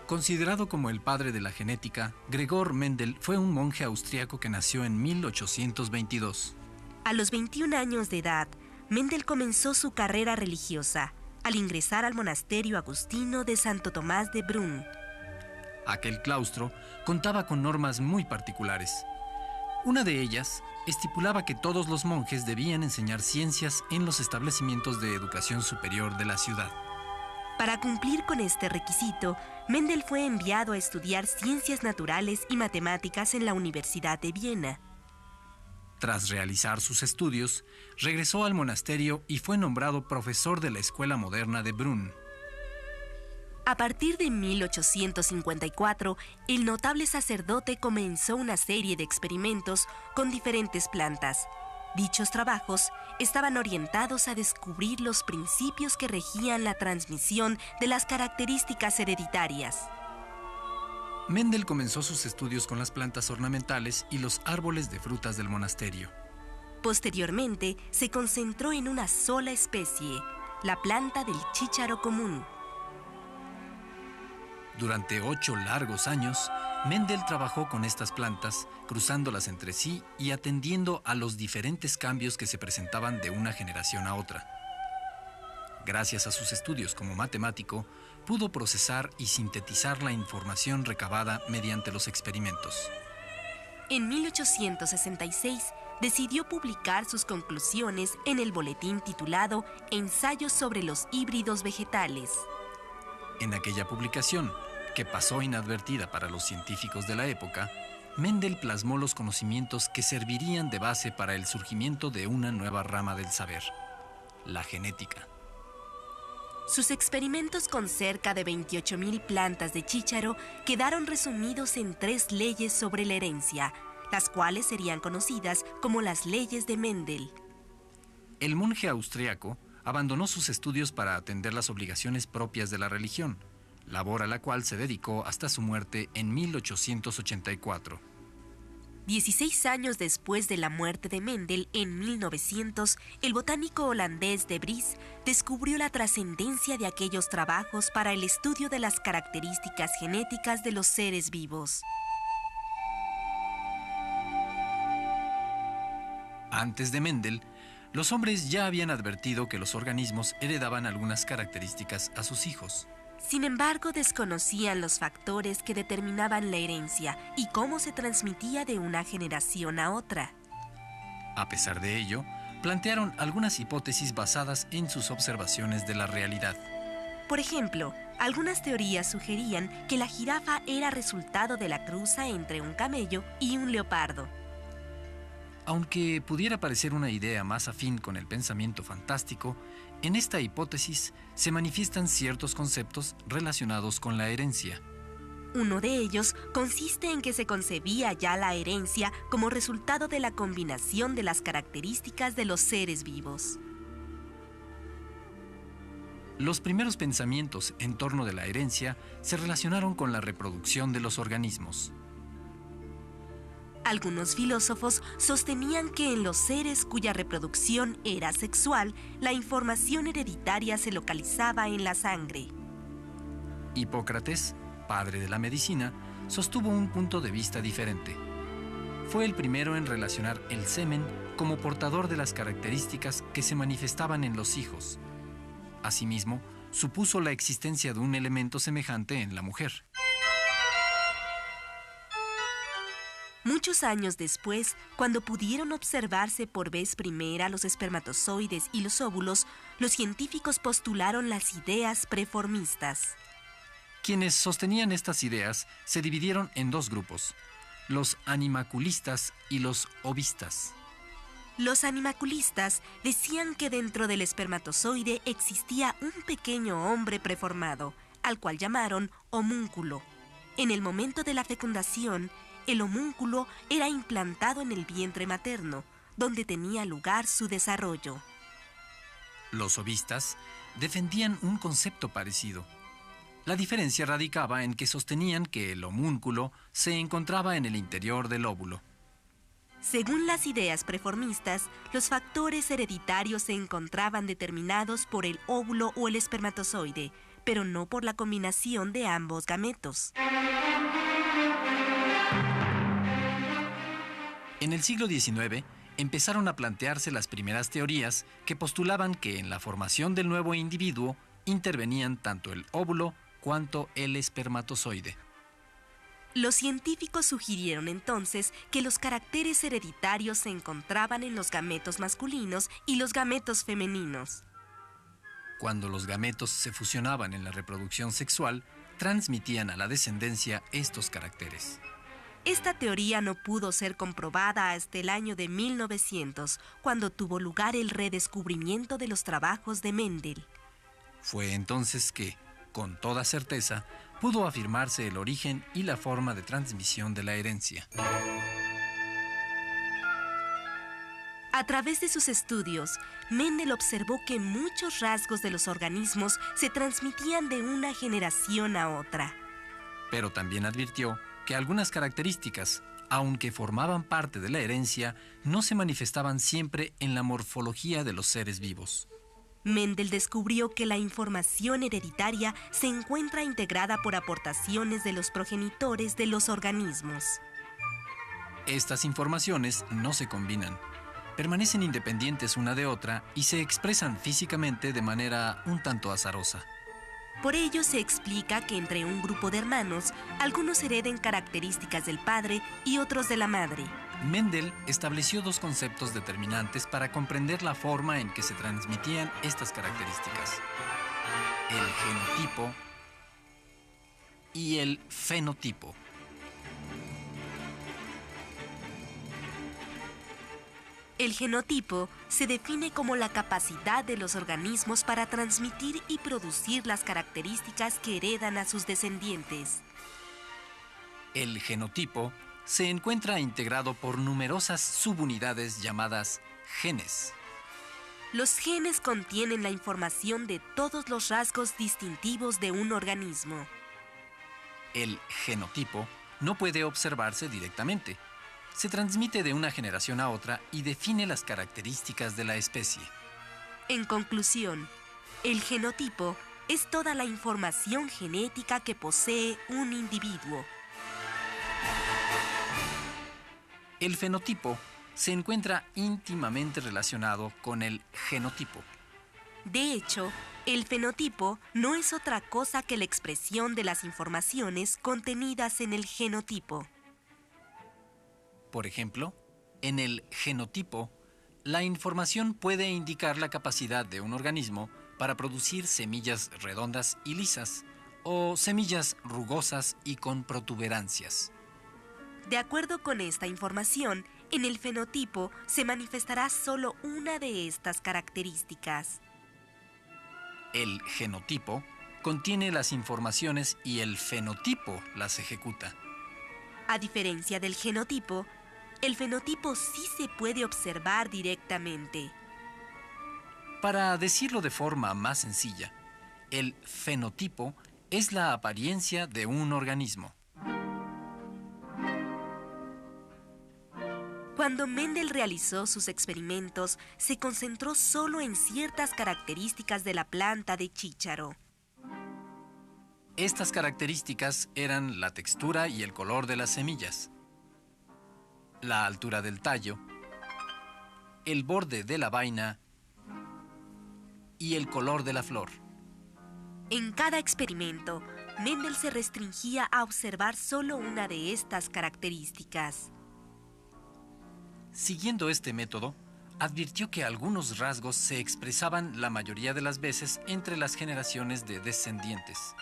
Considerado como el padre de la genética, Gregor Mendel fue un monje austriaco que nació en 1822. A los 21 años de edad, Mendel comenzó su carrera religiosa al ingresar al monasterio agustino de Santo Tomás de Brunn. Aquel claustro contaba con normas muy particulares. Una de ellas estipulaba que todos los monjes debían enseñar ciencias en los establecimientos de educación superior de la ciudad. Para cumplir con este requisito, Mendel fue enviado a estudiar ciencias naturales y matemáticas en la Universidad de Viena. Tras realizar sus estudios, regresó al monasterio y fue nombrado profesor de la Escuela Moderna de Brunn. A partir de 1854, el notable sacerdote comenzó una serie de experimentos con diferentes plantas. Dichos trabajos estaban orientados a descubrir los principios que regían la transmisión de las características hereditarias. Mendel comenzó sus estudios con las plantas ornamentales y los árboles de frutas del monasterio. Posteriormente, se concentró en una sola especie, la planta del chícharo común. Durante 8 largos años, Mendel trabajó con estas plantas, cruzándolas entre sí y atendiendo a los diferentes cambios que se presentaban de una generación a otra. Gracias a sus estudios como matemático, pudo procesar y sintetizar la información recabada mediante los experimentos. En 1866, decidió publicar sus conclusiones en el boletín titulado Ensayos sobre los híbridos vegetales. En aquella publicación, que pasó inadvertida para los científicos de la época, Mendel plasmó los conocimientos que servirían de base para el surgimiento de una nueva rama del saber, la genética. Sus experimentos con cerca de 28,000 plantas de chícharo quedaron resumidos en 3 leyes sobre la herencia, las cuales serían conocidas como las leyes de Mendel. El monje austriaco abandonó sus estudios para atender las obligaciones propias de la religión, labor a la cual se dedicó hasta su muerte en 1884. 16 años después de la muerte de Mendel, en 1900, el botánico holandés de Vries descubrió la trascendencia de aquellos trabajos para el estudio de las características genéticas de los seres vivos. Antes de Mendel, los hombres ya habían advertido que los organismos heredaban algunas características a sus hijos. Sin embargo, desconocían los factores que determinaban la herencia y cómo se transmitía de una generación a otra. A pesar de ello, plantearon algunas hipótesis basadas en sus observaciones de la realidad. Por ejemplo, algunas teorías sugerían que la jirafa era resultado de la cruza entre un camello y un leopardo. Aunque pudiera parecer una idea más afín con el pensamiento fantástico, en esta hipótesis se manifiestan ciertos conceptos relacionados con la herencia. Uno de ellos consiste en que se concebía ya la herencia como resultado de la combinación de las características de los seres vivos. Los primeros pensamientos en torno de la herencia se relacionaron con la reproducción de los organismos. Algunos filósofos sostenían que en los seres cuya reproducción era sexual, la información hereditaria se localizaba en la sangre. Hipócrates, padre de la medicina, sostuvo un punto de vista diferente. Fue el primero en relacionar el semen como portador de las características que se manifestaban en los hijos. Asimismo, supuso la existencia de un elemento semejante en la mujer. Muchos años después, cuando pudieron observarse por vez primera los espermatozoides y los óvulos, los científicos postularon las ideas preformistas. Quienes sostenían estas ideas se dividieron en 2 grupos, los animaculistas y los ovistas. Los animaculistas decían que dentro del espermatozoide existía un pequeño hombre preformado, al cual llamaron homúnculo. En el momento de la fecundación, el homúnculo era implantado en el vientre materno, donde tenía lugar su desarrollo. Los ovistas defendían un concepto parecido. La diferencia radicaba en que sostenían que el homúnculo se encontraba en el interior del óvulo. Según las ideas preformistas, los factores hereditarios se encontraban determinados por el óvulo o el espermatozoide, pero no por la combinación de ambos gametos. En el siglo XIX empezaron a plantearse las primeras teorías que postulaban que en la formación del nuevo individuo intervenían tanto el óvulo cuanto el espermatozoide. Los científicos sugirieron entonces que los caracteres hereditarios se encontraban en los gametos masculinos y los gametos femeninos. Cuando los gametos se fusionaban en la reproducción sexual, transmitían a la descendencia estos caracteres. Esta teoría no pudo ser comprobada hasta el año de 1900, cuando tuvo lugar el redescubrimiento de los trabajos de Mendel. Fue entonces que, con toda certeza, pudo afirmarse el origen y la forma de transmisión de la herencia. A través de sus estudios, Mendel observó que muchos rasgos de los organismos se transmitían de una generación a otra. Pero también advirtió que algunas características, aunque formaban parte de la herencia, no se manifestaban siempre en la morfología de los seres vivos. Mendel descubrió que la información hereditaria se encuentra integrada por aportaciones de los progenitores de los organismos. Estas informaciones no se combinan, permanecen independientes una de otra y se expresan físicamente de manera un tanto azarosa. Por ello se explica que entre un grupo de hermanos, algunos hereden características del padre y otros de la madre. Mendel estableció dos conceptos determinantes para comprender la forma en que se transmitían estas características: el genotipo y el fenotipo. El genotipo se define como la capacidad de los organismos para transmitir y producir las características que heredan a sus descendientes. El genotipo se encuentra integrado por numerosas subunidades llamadas genes. Los genes contienen la información de todos los rasgos distintivos de un organismo. El genotipo no puede observarse directamente. Se transmite de una generación a otra y define las características de la especie. En conclusión, el genotipo es toda la información genética que posee un individuo. El fenotipo se encuentra íntimamente relacionado con el genotipo. De hecho, el fenotipo no es otra cosa que la expresión de las informaciones contenidas en el genotipo. Por ejemplo, en el genotipo, la información puede indicar la capacidad de un organismo para producir semillas redondas y lisas o semillas rugosas y con protuberancias. De acuerdo con esta información, en el fenotipo se manifestará solo una de estas características. El genotipo contiene las informaciones y el fenotipo las ejecuta. A diferencia del genotipo, el fenotipo sí se puede observar directamente. Para decirlo de forma más sencilla, el fenotipo es la apariencia de un organismo. Cuando Mendel realizó sus experimentos, se concentró solo en ciertas características de la planta de chícharo. Estas características eran la textura y el color de las semillas, la altura del tallo, el borde de la vaina y el color de la flor. En cada experimento, Mendel se restringía a observar solo una de estas características. Siguiendo este método, advirtió que algunos rasgos se expresaban la mayoría de las veces entre las generaciones de descendientes.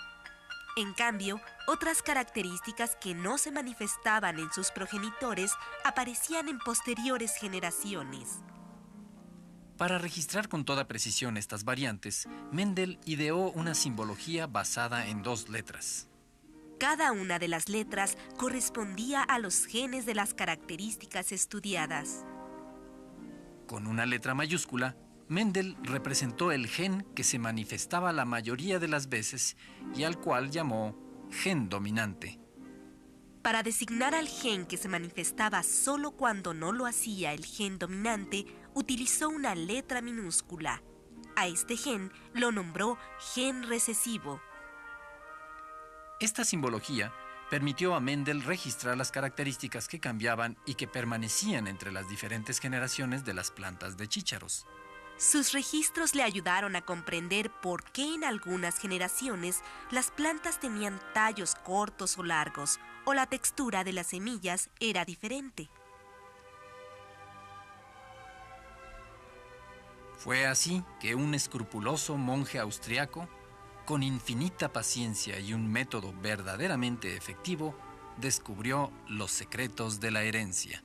En cambio, otras características que no se manifestaban en sus progenitores aparecían en posteriores generaciones. Para registrar con toda precisión estas variantes, Mendel ideó una simbología basada en dos letras. Cada una de las letras correspondía a los genes de las características estudiadas. Con una letra mayúscula, Mendel representó el gen que se manifestaba la mayoría de las veces y al cual llamó gen dominante. Para designar al gen que se manifestaba solo cuando no lo hacía el gen dominante, utilizó una letra minúscula. A este gen lo nombró gen recesivo. Esta simbología permitió a Mendel registrar las características que cambiaban y que permanecían entre las diferentes generaciones de las plantas de chícharos. Sus registros le ayudaron a comprender por qué en algunas generaciones las plantas tenían tallos cortos o largos, o la textura de las semillas era diferente. Fue así que un escrupuloso monje austriaco, con infinita paciencia y un método verdaderamente efectivo, descubrió los secretos de la herencia.